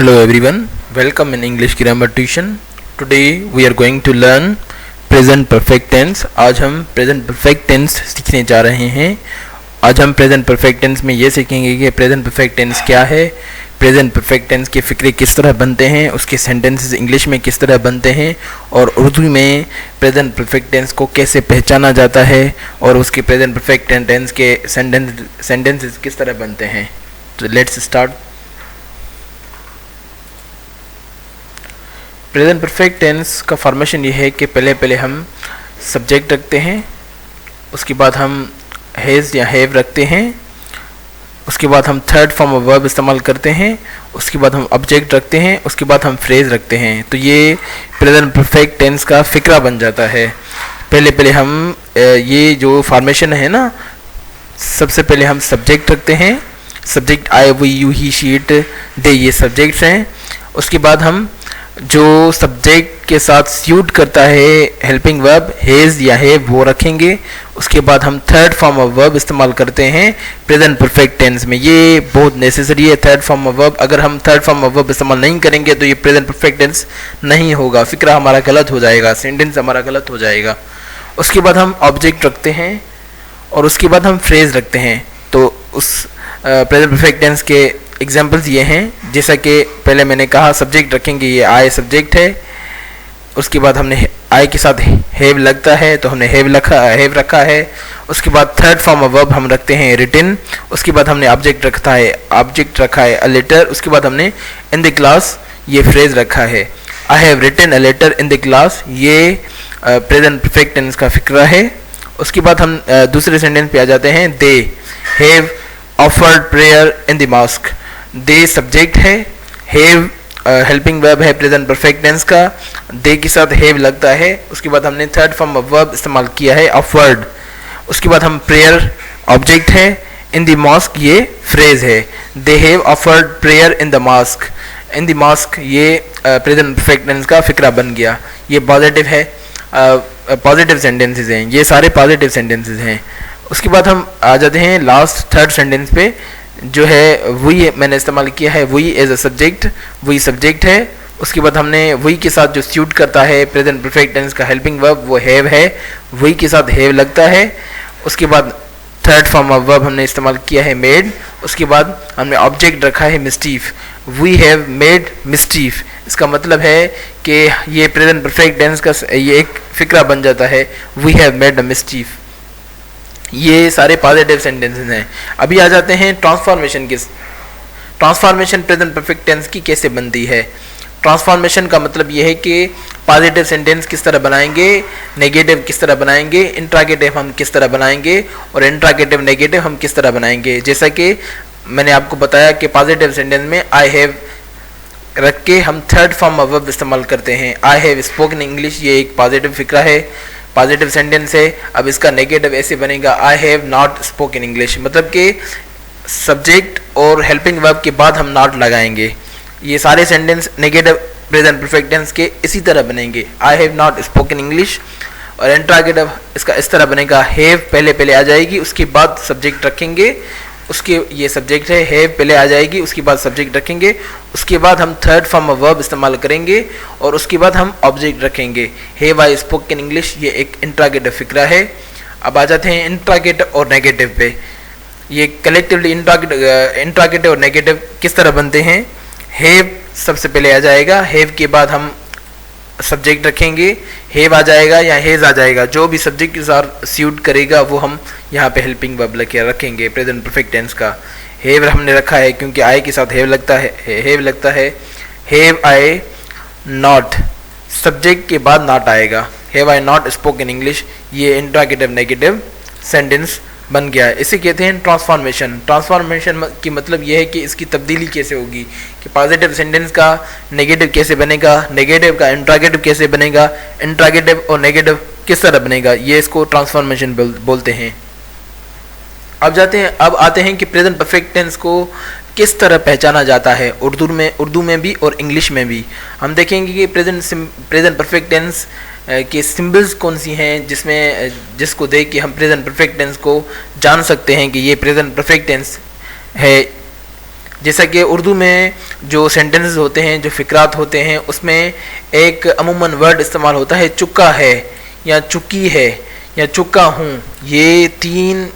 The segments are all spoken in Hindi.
Hello everyone, welcome in English Grammar Tuition. Today we are going to learn present perfect tense. आज हम present perfect tense सीखने जा रहे हैं. आज हम present perfect tense में ये सीखेंगे कि present perfect tense क्या है, प्रेजेंट परफेक्ट टेंस के फ़िक्रे किस तरह बनते हैं, उसके सेंटेंसेस इंग्लिश में किस तरह बनते हैं और उर्दू में प्रेजेंट परफेक्ट टेंस को कैसे पहचाना जाता है और उसके प्रेजेंट परफेक्ट टेंस के सेंटेंसेस किस तरह बनते हैं. तो let's start. Present perfect tense का फॉर्मेशन ये है कि पहले हम सब्जेक्ट रखते हैं, उसके बाद हम हैज़ या हैव रखते हैं, उसके बाद हम थर्ड फॉर्म ऑफ वर्ब इस्तेमाल करते हैं, उसके बाद हम ऑब्जेक्ट रखते हैं, उसके बाद हम फ्रेज रखते हैं. तो ये प्रेजेंट परफेक्ट टेंस का फ़िक्रा बन जाता है. पहले हम ये जो फॉर्मेशन है ना, सबसे पहले हम सब्जेक्ट रखते हैं. Subject I, we, you, he, she, it, they, ये सब्जेक्ट्स हैं. उसके बाद हम जो सब्जेक्ट के साथ सूट करता है हेल्पिंग वर्ब हैज़ या हैव वो रखेंगे. उसके बाद हम थर्ड फॉर्म ऑफ वर्ब इस्तेमाल करते हैं प्रेजेंट परफेक्ट टेंस में. ये बहुत नेसेसरी है थर्ड फॉर्म ऑफ वर्ब. अगर हम थर्ड फॉर्म ऑफ वर्ब इस्तेमाल नहीं करेंगे तो ये प्रेजेंट परफेक्ट टेंस नहीं होगा, फिक्रा हमारा गलत हो जाएगा, सेंटेंस हमारा गलत हो जाएगा. उसके बाद हम ऑब्जेक्ट रखते हैं और उसके बाद हम फ्रेज रखते हैं. तो उस प्रेजेंट परफेक्ट टेंस के एग्जाम्पल्स ये हैं, जैसा कि पहले मैंने कहा सब्जेक्ट रखेंगे, ये आई सब्जेक्ट है. उसके बाद हमने आई के साथ हैव लगता है तो हमने हैव रखा है. उसके बाद थर्ड फॉर्म ऑफ वर्ब हम रखते हैं रिटन. उसके बाद हमने ऑब्जेक्ट रखा है अ लेटर. उसके बाद हमने इन द क्लास ये फ्रेज रखा है, I have written a letter in the class. ये प्रेजेंट परफेक्ट टेंस का फिक्रा है. उसके बाद हम दूसरे सेंटेंस पे आ जाते हैं. They have offered prayer in the mosque. They subject है, हैव हेल्पिंग वर्ब है प्रेजेंट परफेक्ट टेंस का, दे के साथ हैव लगता है. उसके बाद हमने थर्ड फॉर्म ऑफ वर्ब इस्तेमाल किया है ऑफर्ड. उसके बाद हम प्रेयर ऑब्जेक्ट है, इन द मॉस्क ये फ्रेज है. They have offered prayer in the mosque. In the mosque ये प्रेजेंट परफेक्ट टेंस का फिक्रा बन गया. ये पॉजिटिव है, पॉजिटिव सेंटेंसेस हैं, ये सारे पॉजिटिव सेंटेंसेस हैं. उसके बाद हम आ जाते हैं लास्ट थर्ड सेंटेंस पे, जो है वी मैंने इस्तेमाल किया है. We as a subject, we subject है. उसके बाद हमने वी के साथ जो सूट करता है प्रेजेंट परफेक्ट टेंस का हेल्पिंग वर्ब वो हैव है, वी के साथ हैव लगता है. उसके बाद थर्ड फॉर्म ऑफ वर्ब हमने इस्तेमाल किया है मेड. उसके बाद हमने ऑब्जेक्ट रखा है mischief. We have made mischief. इसका मतलब है कि ये प्रेजेंट परफेक्ट टेंस का ये एक फिक्रा बन जाता है, वी हैव मेड अ मिस्टीफ. ये सारे पॉजिटिव सेंटेंसेस हैं. अभी आ जाते हैं ट्रांसफॉर्मेशन के. ट्रांसफॉर्मेशन प्रेजेंट परफेक्ट टेंस की कैसे बनती है. ट्रांसफॉर्मेशन का मतलब ये है कि पॉजिटिव सेंटेंस किस तरह बनाएंगे, नेगेटिव किस तरह बनाएंगे, इंट्रागेटिव हम किस तरह बनाएंगे और इंट्रागेटिव नेगेटिव हम किस तरह बनाएंगे. जैसा कि मैंने आपको बताया कि पॉजिटिव सेंटेंस में आई हैव रख के हम थर्ड फॉर्म ऑफ वर्ब इस्तेमाल करते हैं. आई हैव स्पोकन इंग्लिश, ये एक पॉजिटिव फिक्रा है, पॉजिटिव सेंटेंस है. अब इसका नेगेटिव ऐसे बनेगा, आई हैव नॉट स्पोकन इंग्लिश. मतलब कि सब्जेक्ट और हेल्पिंग वर्ब के बाद हम नॉट लगाएंगे. ये सारे sentence negative present perfect tense के इसी तरह बनेंगे, I have not spoken English. और इंट्रागेटिव इसका इस तरह बनेगा, हैव पहले आ जाएगी, उसके बाद सब्जेक्ट रखेंगे. उसके ये सब्जेक्ट है, हैव पहले आ जाएगी, उसके बाद सब्जेक्ट रखेंगे. उसके बाद हम थर्ड फॉर्म ऑफ वर्ब इस्तेमाल करेंगे और उसके बाद हम ऑब्जेक्ट रखेंगे. हैव आई स्पोकन इंग्लिश, ये एक इंट्रागेटिव फिक्रा है. अब आ जाते हैं इंट्रागेटिव और नेगेटिव पे. ये कलेक्टिवली इंट्रागेटिव और नेगेटिव किस तरह बनते हैं. हैव सबसे पहले आ जाएगा, हैव के बाद हम सब्जेक्ट रखेंगे, हैव आ जाएगा या हैज आ जाएगा, जो भी सब्जेक्ट के साथ सूट करेगा वो हम यहाँ पे हेल्पिंग वर्ब रखेंगे प्रेजेंट परफेक्ट टेंस का. हैव हमने रखा है क्योंकि आई के साथ हैव लगता है. हैव आई नॉट, सब्जेक्ट के बाद नॉट आएगा, have I not spoken English. ये इंट्रागेटिव नेगेटिव सेंटेंस बन गया है. इसे कहते हैं ट्रांसफॉर्मेशन. ट्रांसफॉर्मेशन की मतलब यह है कि इसकी तब्दीली कैसे होगी, कि पॉजिटिव सेंटेंस का नेगेटिव कैसे बनेगा, नेगेटिव का इंट्रागेटिव कैसे बनेगा, इंट्रागेटिव और नेगेटिव किस तरह बनेगा, ये इसको ट्रांसफॉर्मेशन बोलते हैं. अब आते हैं कि प्रेजेंट परफेक्ट टेंस को किस तरह पहचाना जाता है उर्दू में भी और इंग्लिश में भी. हम देखेंगे कि प्रेजेंट परफेक्ट टेंस के सिंबल्स कौन सी हैं जिसको देख के हम प्रेजेंट परफेक्ट टेंस को जान सकते हैं कि ये प्रेजेंट परफेक्ट टेंस है. जैसा कि उर्दू में जो सेंटेंसेस होते हैं, जो फ़िक्रात होते हैं, उसमें एक अमूमन वर्ड इस्तेमाल होता है चुका है या चुकी है या चुका हूँ। ये तीन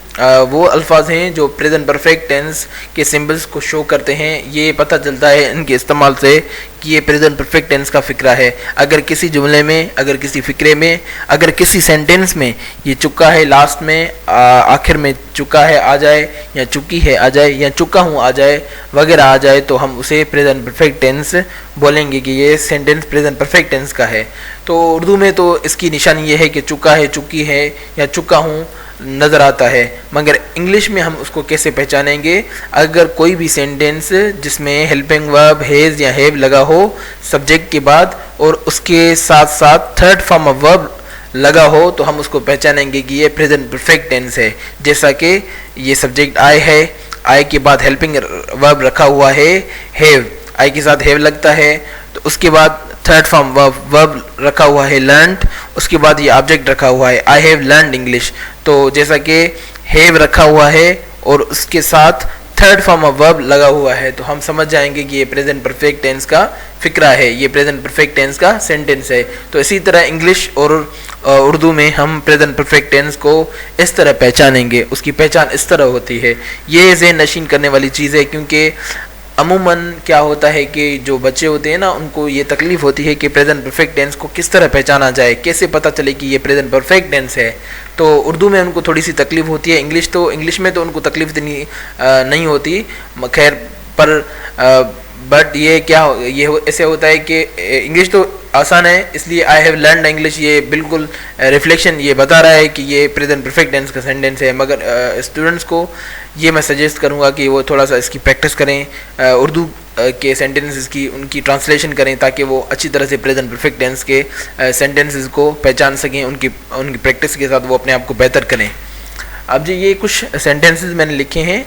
वो अल्फाज हैं जो प्रेजेंट परफेक्ट टेंस के सिंबल्स को शो करते हैं। ये पता चलता है इनके इस्तेमाल से कि ये प्रेजेंट परफेक्ट टेंस का फ़िक्रा है। अगर किसी जुमले में, अगर किसी फ़िक्रे में, अगर किसी सेंटेंस में ये चुका है लास्ट में, आखिर में चुका है आ जाए या चुकी है आ जाए या चुका हूँ आ जाए वगैरह आ जाए, तो हम उसे प्रेजेंट परफेक्ट टेंस बोलेंगे कि ये सेंटेंस प्रेजेंट परफेक्ट टेंस का है। तो उर्दू में तो इसकी निशानी ये है कि चुका है, चुकी है या चुका हूँ नज़र आता है। मगर इंग्लिश में हम उसको कैसे पहचानेंगे? अगर कोई भी सेंटेंस जिसमें हेल्पिंग वर्ब हैज़ या हैव लगा हो सब्जेक्ट के बाद और उसके साथ साथ थर्ड फॉर्म ऑफ वर्ब लगा हो, तो हम उसको पहचानेंगे कि ये प्रेजेंट परफेक्ट टेंस है। जैसा कि ये सब्जेक्ट आई है, आई के बाद हेल्पिंग वर्ब रखा हुआ है हैव, आई के साथ हैव लगता है, तो उसके बाद थर्ड फॉर्म वर्ब रखा हुआ है लर्नड, उसके बाद ये ऑब्जेक्ट रखा हुआ है आई हैव लर्नड इंग्लिश। तो जैसा कि हैव रखा हुआ है और उसके साथ थर्ड फॉर्म ऑफ वर्ब लगा हुआ है, तो हम समझ जाएंगे कि ये प्रेजेंट परफेक्ट टेंस का फ़िक्रा है, ये प्रेजेंट परफेक्ट टेंस का सेंटेंस है। तो इसी तरह इंग्लिश और उर्दू में हम प्रेजेंट परफेक्ट टेंस को इस तरह पहचानेंगे, उसकी पहचान इस तरह होती है। ये ज़हन नशीन करने वाली चीज़ है, क्योंकि अमूमन क्या होता है कि जो बच्चे होते हैं ना, उनको ये तकलीफ़ होती है कि प्रेजेंट परफेक्ट टेंस को किस तरह पहचाना जाए, कैसे पता चले कि ये प्रेजेंट परफेक्ट टेंस है। तो उर्दू में उनको थोड़ी सी तकलीफ़ होती है, इंग्लिश में तो उनको तकलीफ़ नहीं होती खैर, पर बट ये ऐसे होता है कि इंग्लिश तो आसान है, इसलिए आई हैव लर्नड इंग्लिश ये बिल्कुल रिफ्लेक्शन ये बता रहा है कि ये प्रेजेंट परफेक्ट टेंस का सेंटेंस है। मगर स्टूडेंट्स को ये मैं सजेस्ट करूँगा कि वो थोड़ा सा इसकी प्रैक्टिस करें, उर्दू के सेंटेंसेस की उनकी ट्रांसलेशन करें, ताकि वो अच्छी तरह से प्रेजेंट परफेक्ट टेंस के सेंटेंसेस को पहचान सकें। उनकी प्रैक्टिस के साथ वो अपने आप को बेहतर करें। अब जी ये कुछ सेंटेंसेस मैंने लिखे हैं,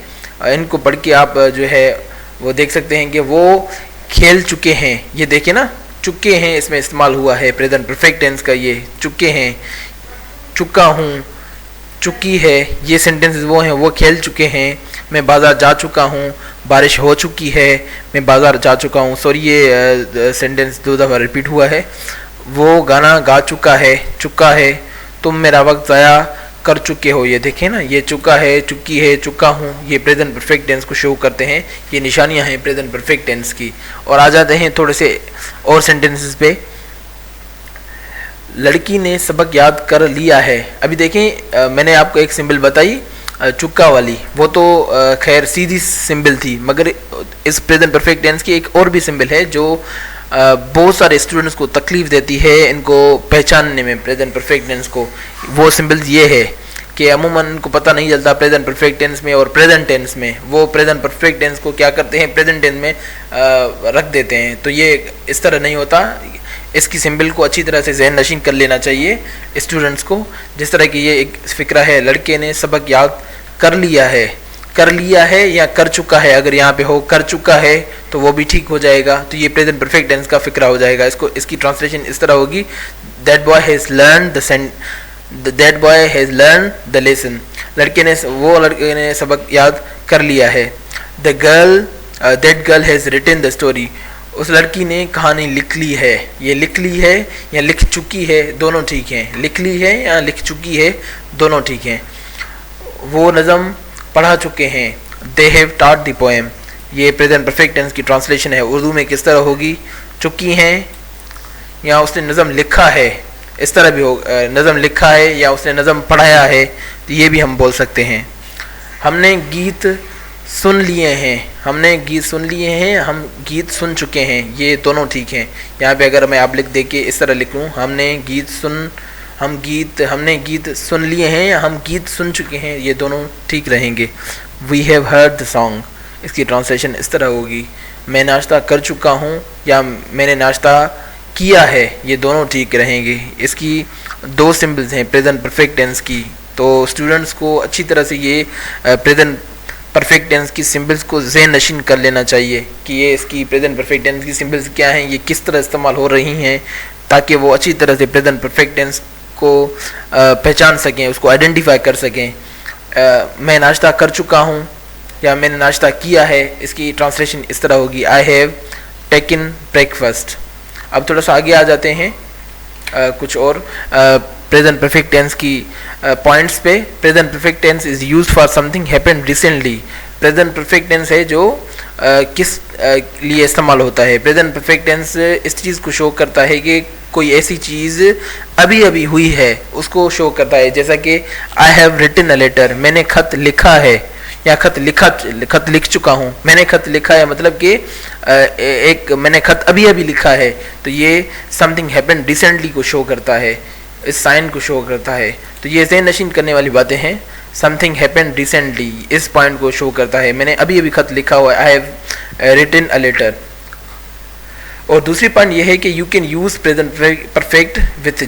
इनको पढ़ के आप जो है वो देख सकते हैं कि वो खेल चुके हैं। ये देखिए ना, चुके हैं इसमें इस्तेमाल हुआ है प्रेजेंट परफेक्ट टेंस का। ये चुके हैं, चुका हूँ, चुकी है, ये सेंटेंसेस वो हैं। वो खेल चुके हैं, मैं बाज़ार जा चुका हूँ, बारिश हो चुकी है, मैं बाज़ार जा चुका हूँ। सॉरी ये सेंटेंस 2 दफ़ा रिपीट हुआ है। वो गाना गा चुका है, तुम मेरा वक्त ज़ाया कर चुके हो। ये देखें ना, ये चुका है, चुकी है, चुका हूँ, ये प्रेजेंट परफेक्ट टेंस को शो करते हैं। ये निशानियाँ हैं प्रेजेंट परफेक्ट टेंस की। और आ जाते हैं थोड़े से और सेंटेंसेस पे। लड़की ने सबक याद कर लिया है। अभी देखें, मैंने आपको एक सिंबल बताई चुका वाली, वो तो खैर सीधी सिंबल थी, मगर इस प्रेजेंट परफेक्ट टेंस की एक और भी सिंबल है जो बहुत सारे स्टूडेंट्स को तकलीफ़ देती है इनको पहचानने में प्रेजेंट परफेक्ट टेंस को। वो सिंबल ये है कि अमूमन उनको पता नहीं चलता प्रेजेंट परफेक्ट टेंस में और प्रेजेंट टेंस में। वो प्रेजेंट परफेक्ट टेंस को क्या करते हैं, प्रेजेंट टेंस में रख देते हैं। तो ये इस तरह नहीं होता। इसकी सिंबल को अच्छी तरह से ज़हन नशीन कर लेना चाहिए स्टूडेंट्स को। जिस तरह की ये एक फ़िक्रा है, लड़के ने सबक याद कर लिया है या कर चुका है। अगर यहाँ पे हो कर चुका है तो वो भी ठीक हो जाएगा, तो ये प्रेजेंट परफेक्ट टेंस का फ़िक्रा हो जाएगा। इसकी ट्रांसलेशन इस तरह होगी, that boy has learn the lesson. लड़के ने सबक याद कर लिया है। That girl has written the story. उस लड़की ने कहानी लिख ली है। ये लिख ली है या लिख चुकी है, दोनों ठीक हैं। लिख ली है या लिख चुकी है, दोनों ठीक हैं। वो नज़म पढ़ा चुके हैं, they have taught the poem. ये प्रेजेंट परफेक्ट टेंस की ट्रांसलेशन है। उर्दू में किस तरह होगी, चुकी हैं या उसने नज़म लिखा है, इस तरह भी हो, नज़म लिखा है या उसने नज़म पढ़ाया है, तो ये भी हम बोल सकते हैं। हमने गीत सुन लिए हैं, हम गीत सुन चुके हैं, ये दोनों ठीक हैं। यहाँ पे अगर मैं आप लिख दे के इस तरह लिख लूँ, हमने गीत सुन लिए हैं या हम गीत सुन चुके हैं, ये दोनों ठीक रहेंगे। We have heard the song, इसकी ट्रांसलेशन इस तरह होगी, मैं नाश्ता कर चुका हूँ या मैंने नाश्ता किया है, ये दोनों ठीक रहेंगे। इसकी 2 सिंबल्स हैं प्रेजेंट परफेक्ट टेंस की। तो स्टूडेंट्स को अच्छी तरह से ये प्रेजेंट परफेक्ट टेंस की सिंबल्स को ज़हन नशीन कर लेना चाहिए कि ये इसकी प्रेजेंट परफेक्ट टेंस की सिंबल्स क्या हैं, ये किस तरह इस्तेमाल हो रही हैं, ताकि वो अच्छी तरह से प्रेजेंट परफेक्ट टेंस को पहचान सकें, उसको आइडेंटिफाई कर सकें। मैं नाश्ता कर चुका हूँ, या मैंने नाश्ता किया है, इसकी ट्रांसलेशन इस तरह होगी, आई हैव टेकन ब्रेकफास्ट। अब थोड़ा सा आगे आ जाते हैं कुछ और प्रेजेंट परफेक्ट टेंस की पॉइंट्स पे। Present perfect tense is used for something happened recently. Present perfect tense है जो किस लिए इस्तेमाल होता है। प्रेजेंट परफेक्ट टेंस इस चीज़ को शो करता है कि कोई ऐसी चीज़ अभी अभी हुई है उसको शो करता है, जैसा कि I have written a letter, मैंने खत लिखा है या खत लिख चुका हूँ। मैंने खत लिखा है मतलब कि एक मैंने खत अभी अभी लिखा है, तो ये समथिंग हैपेंड रिसेंटली को शो करता है, इस साइन को शो करता है। तो ये ज़हन नशीन करने वाली बातें हैं। समथिंग हैपेंड रिसेंटली इस पॉइंट को शो करता है, मैंने अभी अभी खत लिखा हुआ है, I have written a letter. और दूसरी पॉइंट ये है कि you can use present perfect with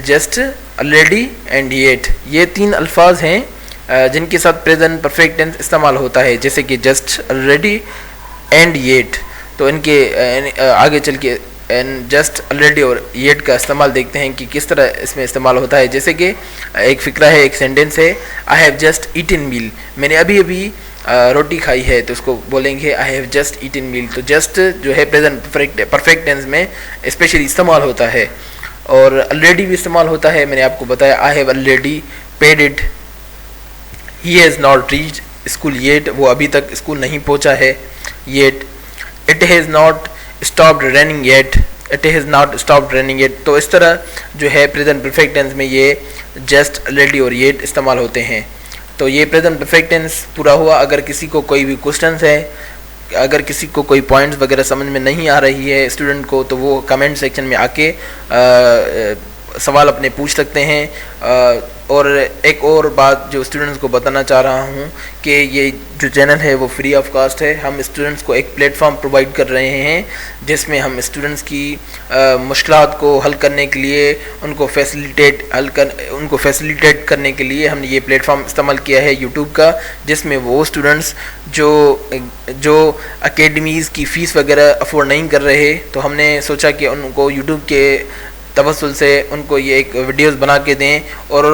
just already and yet. ये 3 अल्फाज हैं जिनके साथ प्रेजेंट परफेक्ट टेंस इस्तेमाल होता है, जैसे कि जस्ट, ऑलरेडी एंड येट। तो इनके आगे चल के जस्ट, ऑलरेडी और येट का इस्तेमाल देखते हैं कि किस तरह इसमें इस्तेमाल होता है। जैसे कि एक फ़िक्रा है, एक सेंटेंस है, आई हैव जस्ट ईटन मील, मैंने अभी अभी रोटी खाई है, तो उसको बोलेंगे आई हैव जस्ट ईटन मील। तो जस्ट जो है प्रेजेंट परफेक्ट टेंस में स्पेशली इस्तेमाल होता है। और ऑलरेडी भी इस्तेमाल होता है, मैंने आपको बताया, I have already paid it, he has not reached school yet, वो अभी तक स्कूल नहीं पहुंचा है yet. It has not stopped running yet, it has not stopped running yet. तो इस तरह जो है प्रेजेंट परफेक्ट टेंस में ये जस्ट, ऑलरेडी और येट इस्तेमाल होते हैं। तो ये प्रेजेंट परफेक्ट टेंस पूरा हुआ। अगर किसी को कोई भी क्वेश्चंस है, अगर किसी को कोई पॉइंट्स वगैरह समझ में नहीं आ रही है स्टूडेंट को, तो वो कमेंट सेक्शन में आके सवाल अपने पूछ सकते हैं। और एक और बात जो स्टूडेंट्स को बताना चाह रहा हूँ कि ये जो चैनल है वो फ्री ऑफ कास्ट है। हम स्टूडेंट्स को एक प्लेटफॉर्म प्रोवाइड कर रहे हैं जिसमें हम स्टूडेंट्स की मुश्किलात को हल करने के लिए, उनको फैसिलिटेट करने के लिए हमने ये प्लेटफॉर्म इस्तेमाल किया है यूट्यूब का, जिसमें वो स्टूडेंट्स जो एकेडमीज़ की फ़ीस वगैरह अफोर्ड नहीं कर रहे, तो हमने सोचा कि उनको यूट्यूब के तवस्सुल से उनको ये एक वीडियोस बना के दें और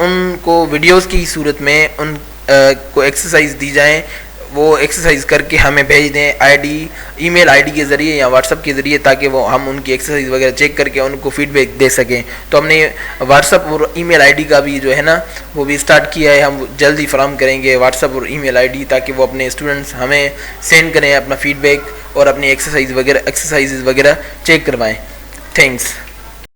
उनको वीडियोस की सूरत में उन को एक्सरसाइज दी जाएं। वो एक्सरसाइज करके हमें भेज दें ईमेल आईडी के ज़रिए या व्हाट्सअप के ज़रिए, ताकि वो हम उनकी एक्सरसाइज वगैरह चेक करके उनको फीडबैक दे सकें। तो हमने व्हाट्सअप और ईमेल आईडी का भी जो है ना वो भी स्टार्ट किया है। हम जल्दी फराहम करेंगे व्हाट्सअप और ईमेल आईडी, ताकि वो अपने स्टूडेंट्स हमें सेंड करें अपना फीडबैक और अपनी एक्सरसाइज वगैरह चेक करवाएँ। थैंक्स।